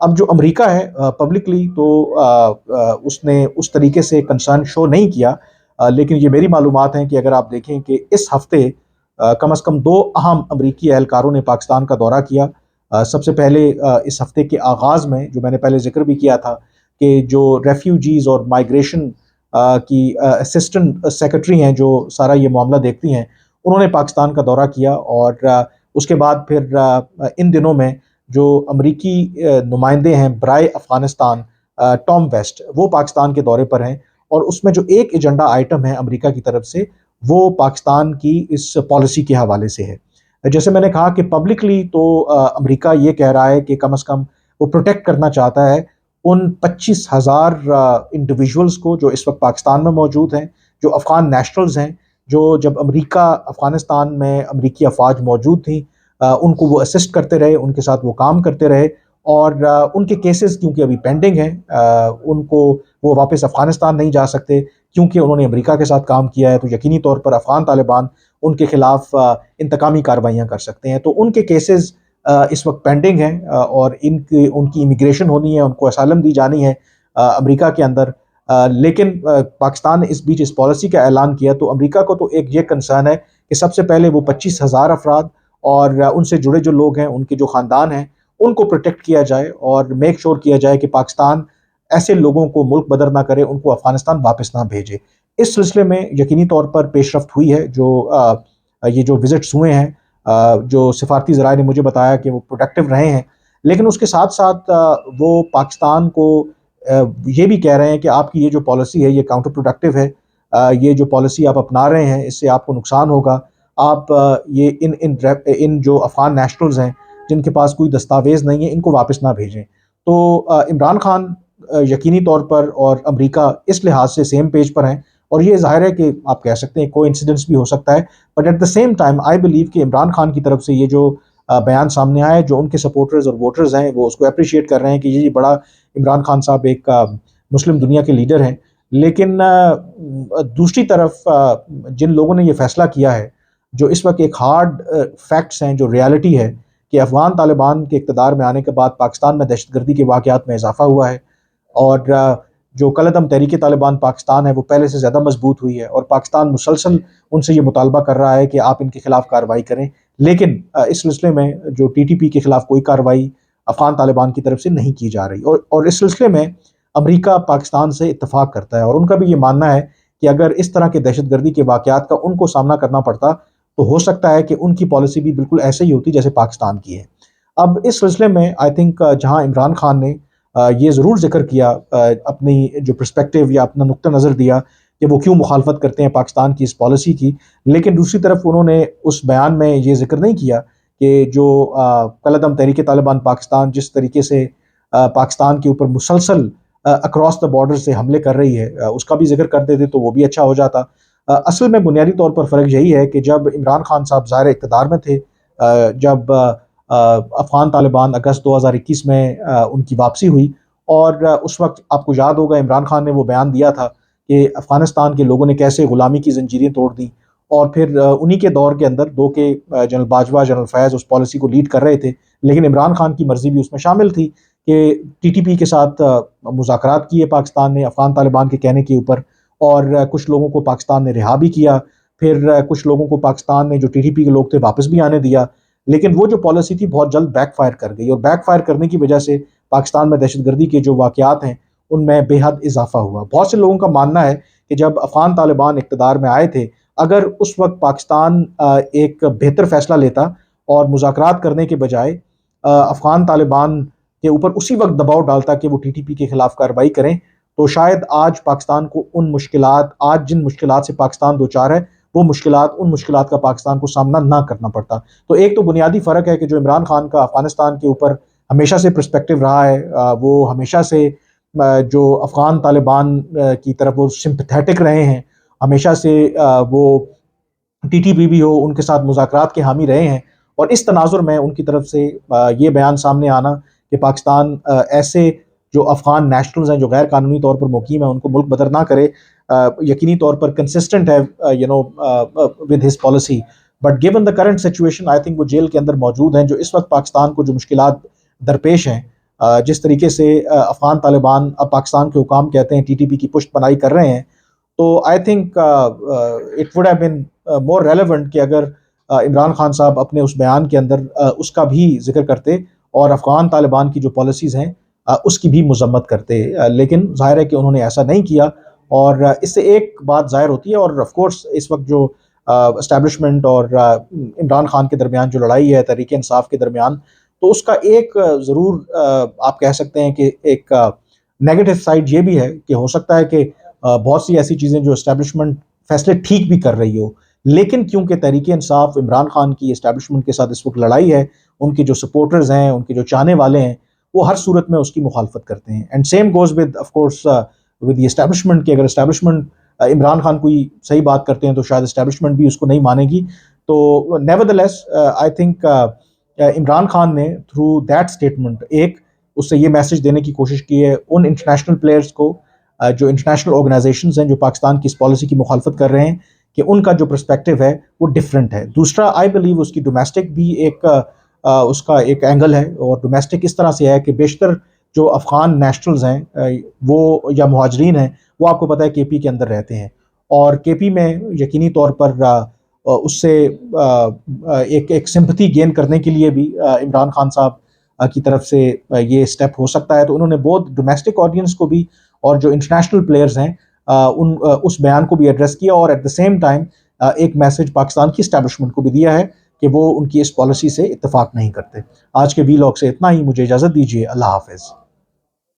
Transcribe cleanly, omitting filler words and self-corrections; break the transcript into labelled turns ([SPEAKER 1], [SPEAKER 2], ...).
[SPEAKER 1] اب جو امریکہ ہے پبلکلی تو اس نے اس طریقے سے کنسرن شو نہیں کیا، لیکن یہ میری معلومات ہیں کہ اگر آپ دیکھیں کہ اس ہفتے کم از کم 2 اہم امریکی اہلکاروں نے پاکستان کا دورہ کیا۔ سب سے پہلے اس ہفتے کے آغاز میں، جو میں نے پہلے ذکر بھی کیا تھا، کہ جو ریفیوجیز اور مائیگریشن کی اسسٹنٹ سیکرٹری ہیں جو سارا یہ معاملہ دیکھتی ہیں، انہوں نے پاکستان کا دورہ کیا، اور اس کے بعد پھر ان دنوں میں جو امریکی نمائندے ہیں برائے افغانستان، ٹام ویسٹ، وہ پاکستان کے دورے پر ہیں، اور اس میں جو ایک ایجنڈا آئٹم ہے امریکہ کی طرف سے، وہ پاکستان کی اس پالیسی کے حوالے سے ہے۔ جیسے میں نے کہا کہ پبلکلی تو امریکہ یہ کہہ رہا ہے کہ کم از کم وہ پروٹیکٹ کرنا چاہتا ہے ان 25,000 انڈیویجولز کو جو اس وقت پاکستان میں موجود ہیں، جو افغان نیشنلز ہیں، جو جب امریکہ افغانستان میں امریکی افواج موجود تھیں ان کو وہ اسسٹ کرتے رہے، ان کے ساتھ وہ کام کرتے رہے، اور ان کے کیسز کیونکہ ابھی پینڈنگ ہیں، ان کو وہ واپس افغانستان نہیں جا سکتے کیونکہ انہوں نے امریکہ کے ساتھ کام کیا ہے، تو یقینی طور پر افغان طالبان ان کے خلاف انتقامی کارروائیاں کر سکتے ہیں۔ تو ان کے کیسز اس وقت پینڈنگ ہیں، اور ان کی امیگریشن ہونی ہے، ان کو اسائلم دی جانی ہے امریکہ کے اندر۔ لیکن پاکستان نے اس بیچ اس پالیسی کا اعلان کیا، تو امریکہ کو تو ایک یہ کنسرن ہے کہ سب سے پہلے وہ 25,000 افراد اور ان سے جڑے جو لوگ ہیں، ان کے جو خاندان ہیں، ان کو پروٹیکٹ کیا جائے اور میک شور کیا جائے کہ پاکستان ایسے لوگوں کو ملک بدر نہ کرے، ان کو افغانستان واپس نہ بھیجے۔ اس سلسلے میں یقینی طور پر پیش رفت ہوئی ہے، جو یہ جو وزٹس ہوئے ہیں، جو سفارتی ذرائع نے مجھے بتایا کہ وہ پروڈکٹیو رہے ہیں، لیکن اس کے ساتھ ساتھ وہ پاکستان کو یہ بھی کہہ رہے ہیں کہ آپ کی یہ جو پالیسی ہے یہ کاؤنٹر پروڈکٹیو ہے، یہ جو پالیسی آپ اپنا رہے ہیں اس سے آپ کو نقصان ہوگا، آپ یہ ان جو افغان نیشنلز ہیں جن کے پاس کوئی دستاویز نہیں ہے، ان کو واپس نہ بھیجیں۔ تو عمران خان یقینی طور پر اور امریکہ اس لحاظ سے سیم پیج پر ہیں، اور یہ ظاہر ہے کہ آپ کہہ سکتے ہیں کوئی انسیڈنس بھی ہو سکتا ہے، but at the same time I believe کہ عمران خان کی طرف سے یہ جو بیان سامنے آیا ہے، جو ان کے سپورٹرز اور ووٹرز ہیں وہ اس کو اپریشیٹ کر رہے ہیں کہ یہ بڑا عمران خان صاحب ایک مسلم دنیا کے لیڈر ہیں، لیکن دوسری طرف جن لوگوں نے یہ فیصلہ کیا ہے، جو اس وقت ایک ہارڈ فیکٹس ہیں، جو ریالٹی ہے کہ افغان طالبان کے اقتدار میں آنے کے بعد پاکستان میں دہشت گردی کے واقعات میں اضافہ ہوا ہے، اور جو کالعدم تحریک طالبان پاکستان ہے وہ پہلے سے زیادہ مضبوط ہوئی ہے، اور پاکستان مسلسل ان سے یہ مطالبہ کر رہا ہے کہ آپ ان کے خلاف کارروائی کریں، لیکن اس سلسلے میں جو ٹی ٹی پی کے خلاف کوئی کارروائی افغان طالبان کی طرف سے نہیں کی جا رہی، اور اس سلسلے میں امریکہ پاکستان سے اتفاق کرتا ہے، اور ان کا بھی یہ ماننا ہے کہ اگر اس طرح کے دہشت گردی کے واقعات کا ان کو سامنا کرنا پڑتا تو ہو سکتا ہے کہ ان کی پالیسی بھی بالکل ایسے ہی ہوتی جیسے پاکستان کی ہے۔ اب اس سلسلے میں آئی تھنک جہاں عمران خان نے یہ ضرور ذکر کیا، اپنی جو پرسپیکٹیو یا اپنا نقطہ نظر دیا کہ وہ کیوں مخالفت کرتے ہیں پاکستان کی اس پالیسی کی، لیکن دوسری طرف انہوں نے اس بیان میں یہ ذکر نہیں کیا کہ جو کالعدم تحریک طالبان پاکستان جس طریقے سے پاکستان کے اوپر مسلسل اکراس دا بارڈر سے حملے کر رہی ہے، اس کا بھی ذکر کر دیتے تو وہ بھی اچھا ہو جاتا۔ اصل میں بنیادی طور پر فرق یہی ہے کہ جب عمران خان صاحب ظاہر اقتدار میں تھے، جب افغان طالبان اگست 2021 میں ان کی واپسی ہوئی، اور اس وقت آپ کو یاد ہوگا عمران خان نے وہ بیان دیا تھا کہ افغانستان کے لوگوں نے کیسے غلامی کی زنجیریں توڑ دیں، اور پھر انہی کے دور کے اندر دو کہ جنرل باجوہ، جنرل فیض اس پالیسی کو لیڈ کر رہے تھے، لیکن عمران خان کی مرضی بھی اس میں شامل تھی کہ ٹی ٹی پی کے ساتھ مذاکرات کیے پاکستان نے افغان طالبان کے کہنے کے اوپر، اور کچھ لوگوں کو پاکستان نے رہا بھی کیا، پھر کچھ لوگوں کو پاکستان نے جو ٹی ٹی پی کے لوگ تھے واپس بھی آنے دیا، لیکن وہ جو پالیسی تھی بہت جلد بیک فائر کر گئی، اور بیک فائر کرنے کی وجہ سے پاکستان میں دہشت گردی کے جو واقعات ہیں ان میں بے حد اضافہ ہوا۔ بہت سے لوگوں کا ماننا ہے کہ جب افغان طالبان اقتدار میں آئے تھے، اگر اس وقت پاکستان ایک بہتر فیصلہ لیتا اور مذاکرات کرنے کے بجائے افغان طالبان کے اوپر اسی وقت دباؤ ڈالتا کہ وہ ٹی ٹی پی کے خلاف کارروائی کریں، تو شاید آج پاکستان کو آج جن مشکلات سے پاکستان دوچار ہے، وہ ان مشکلات کا پاکستان کو سامنا نہ کرنا پڑتا۔ تو ایک تو بنیادی فرق ہے کہ جو عمران خان کا افغانستان کے اوپر ہمیشہ سے پرسپیکٹیو رہا ہے، وہ ہمیشہ سے جو افغان طالبان کی طرف وہ سمپتھیٹک رہے ہیں، ہمیشہ سے وہ ٹی ٹی پی بھی ہو ان کے ساتھ مذاکرات کے حامی رہے ہیں، اور اس تناظر میں ان کی طرف سے یہ بیان سامنے آنا کہ پاکستان ایسے جو افغان نیشنلز ہیں جو غیر قانونی طور پر مقیم ہیں ان کو ملک بدر نہ کرے، یقینی طور پر کنسسٹنٹ ہے with his policy, but given the current situation I think وہ جیل کے اندر موجود ہیں، جو اس وقت پاکستان کو جو مشکلات درپیش ہیں جس طریقے سے افغان طالبان اب پاکستان کے حکام کہتے ہیں TTP کی پشت پناہی کر رہے ہیں، تو I think it would have been more relevant کہ اگر عمران خان صاحب اپنے اس بیان کے اندر اس کا بھی ذکر کرتے اور افغان طالبان کی جو پالیسیز ہیں اس کی بھی مذمت کرتے، لیکن ظاہر ہے کہ انہوں نے ایسا نہیں کیا، اور اس سے ایک بات ظاہر ہوتی ہے، اور آف کورس اس وقت جو اسٹیبلشمنٹ اور عمران خان کے درمیان جو لڑائی ہے تحریک انصاف کے درمیان، تو اس کا ایک ضرور آپ کہہ سکتے ہیں کہ ایک نیگیٹو سائڈ یہ بھی ہے کہ ہو سکتا ہے کہ بہت سی ایسی چیزیں جو اسٹیبلشمنٹ فیصلے ٹھیک بھی کر رہی ہو، لیکن کیونکہ تحریک انصاف عمران خان کی اسٹیبلشمنٹ کے ساتھ اس وقت لڑائی ہے، ان کے جو سپورٹرز ہیں، ان کے جو چاہنے والے ہیں، وہ ہر صورت میں اس کی مخالفت کرتے ہیں، and same goes with of course with the establishment, کہ اگر اسٹیبلشمنٹ عمران خان کوئی صحیح بات کرتے ہیں تو شاید اسٹیبلشمنٹ بھی اس کو نہیں مانے گی. تو never the less I think Imran Khan نے تھرو دیٹ اسٹیٹمنٹ ایک اس سے یہ میسج دینے کی کوشش کی ہے ان انٹرنیشنل پلیئرز کو جو انٹرنیشنل آرگنائزیشنز ہیں جو پاکستان کی اس پالیسی کی مخالفت کر رہے ہیں، کہ ان کا جو پرسپیکٹو ہے وہ ڈفرینٹ ہے. دوسرا آئی بلیو اس کی ڈومیسٹک بھی ایک اس کا ایک اینگل ہے، اور ڈومیسٹک اس طرح سے ہے کہ بیشتر جو افغان نیشنلز ہیں وہ یا مہاجرین ہیں، وہ آپ کو پتہ ہے KP کے اندر رہتے ہیں، اور KP میں یقینی طور پر اس سے ایک سمپتھی گین کرنے کے لیے بھی عمران خان صاحب کی طرف سے یہ سٹیپ ہو سکتا ہے. تو انہوں نے بہت ڈومیسٹک آڈینس کو بھی اور جو انٹرنیشنل پلیئرز ہیں اس بیان کو بھی ایڈریس کیا، اور ایٹ دا سیم ٹائم ایک میسج پاکستان کی اسٹیبلشمنٹ کو بھی دیا ہے کہ وہ ان کی اس پالیسی سے اتفاق نہیں کرتے. آج کے وی لاگ سے اتنا ہی، مجھے اجازت دیجیے، اللہ حافظ.